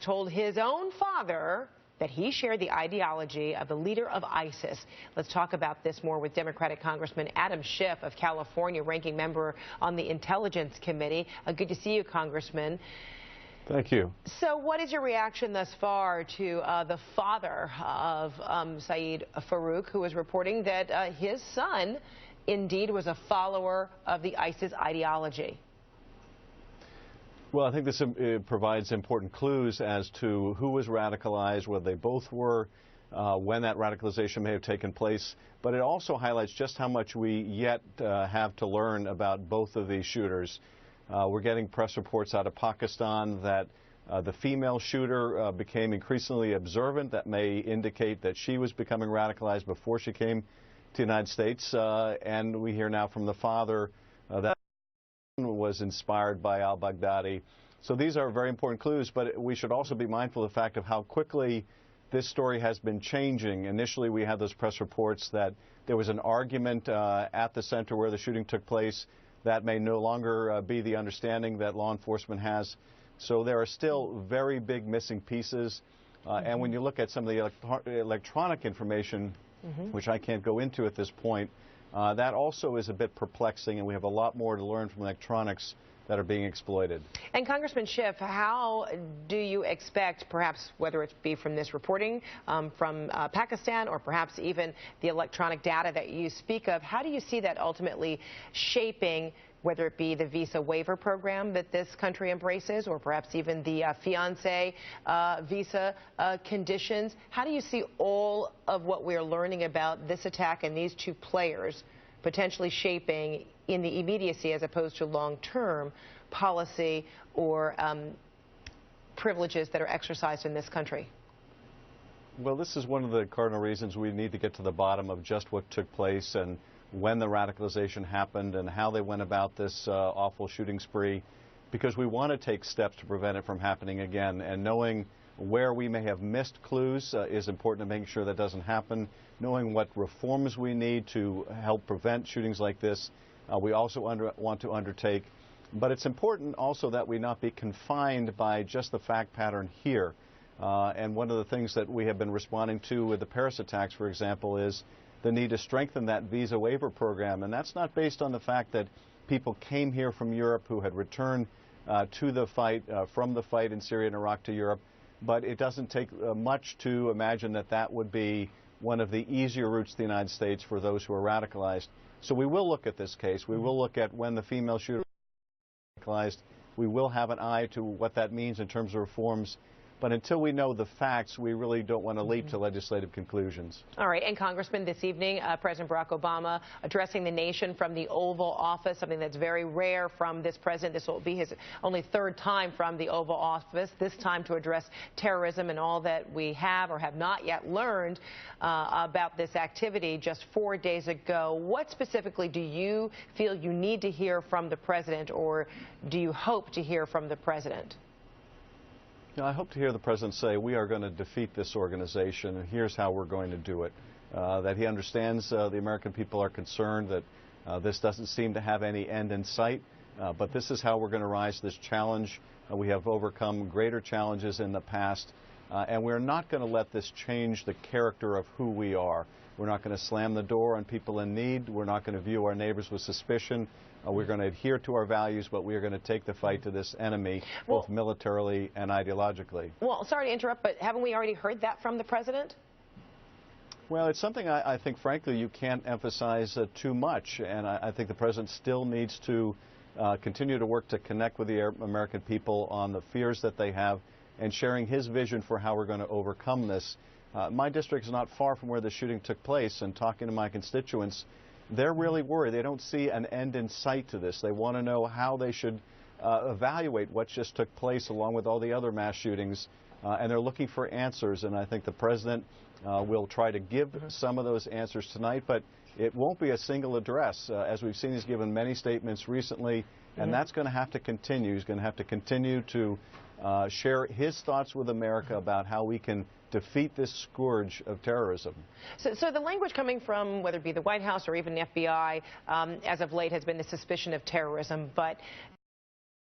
told his own father that he shared the ideology of the leader of ISIS. Let's talk about this more with Democratic Congressman Adam Schiff of California, ranking member on the Intelligence Committee. Good to see you, Congressman. Thank you. So what is your reaction thus far to the father of Saeed Farouk, who is reporting that his son indeed was a follower of the ISIS ideology? Well, I think this provides important clues as to who was radicalized, whether they both were, when that radicalization may have taken place. But it also highlights just how much we yet have to learn about both of these shooters. We're getting press reports out of Pakistan that the female shooter became increasingly observant. That may indicate that she was becoming radicalized before she came to the United States. And we hear now from the father that was inspired by al-Baghdadi. So these are very important clues, but we should also be mindful of the fact of how quickly this story has been changing. Initially, we had those press reports that there was an argument at the center where the shooting took place. That may no longer be the understanding that law enforcement has. So there are still very big missing pieces. And when you look at some of the electronic information, which I can't go into at this point, that also is a bit perplexing, and we have a lot more to learn from electronics that are being exploited. And Congressman Schiff, how do you expect, perhaps whether it be from this reporting from Pakistan or perhaps even the electronic data that you speak of, how do you see that ultimately shaping, whether it be the visa waiver program that this country embraces or perhaps even the fiancé visa conditions? How do you see all of what we're learning about this attack and these two players potentially shaping in the immediacy as opposed to long-term policy or privileges that are exercised in this country? Well, this is one of the cardinal reasons we need to get to the bottom of just what took place and when the radicalization happened and how they went about this awful shooting spree, because we want to take steps to prevent it from happening again. And knowing where we may have missed clues is important to making sure that doesn't happen. Knowing what reforms we need to help prevent shootings like this, we also want to undertake. But it's important also that we not be confined by just the fact pattern here. And one of the things that we have been responding to with the Paris attacks, for example, is the need to strengthen that visa waiver program. And that's not based on the fact that people came here from Europe who had returned to the fight, from the fight in Syria and Iraq to Europe. But it doesn't take much to imagine that that would be one of the easier routes to the United States for those who are radicalized. So we will look at this case. We will look at when the female shooter was radicalized. We will have an eye to what that means in terms of reforms. But until we know the facts, we really don't want to leap to legislative conclusions. All right. And, Congressman, this evening, President Barack Obama addressing the nation from the Oval Office, something that's very rare from this president. This will be his only third time from the Oval Office, this time to address terrorism and all that we have or have not yet learned about this activity just 4 days ago. What specifically do you feel you need to hear from the president, or do you hope to hear from the president? I hope to hear the president say, we are going to defeat this organization, and here's how we're going to do it. That he understands the American people are concerned, that this doesn't seem to have any end in sight, but this is how we're going to rise to this challenge. We have overcome greater challenges in the past, and we're not going to let this change the character of who we are. We're not going to slam the door on people in need. We're not going to view our neighbors with suspicion. We're going to adhere to our values, but we are going to take the fight to this enemy, both militarily and ideologically. Well, sorry to interrupt, but haven't we already heard that from the president? Well, it's something I think, frankly, you can't emphasize too much. And I think the president still needs to continue to work to connect with the American people on the fears that they have and sharing his vision for how we're going to overcome this. My district is not far from where the shooting took place, and talking to my constituents, they're really worried. They don't see an end in sight to this. They want to know how they should evaluate what just took place along with all the other mass shootings, and they're looking for answers. And I think the president will try to give some of those answers tonight, but it won't be a single address. As we've seen, he's given many statements recently, and that's going to have to continue. He's going to have to continue to share his thoughts with America about how we can defeat this scourge of terrorism. So the language coming from, whether it be the White House or even the FBI, as of late has been the suspicion of terrorism. But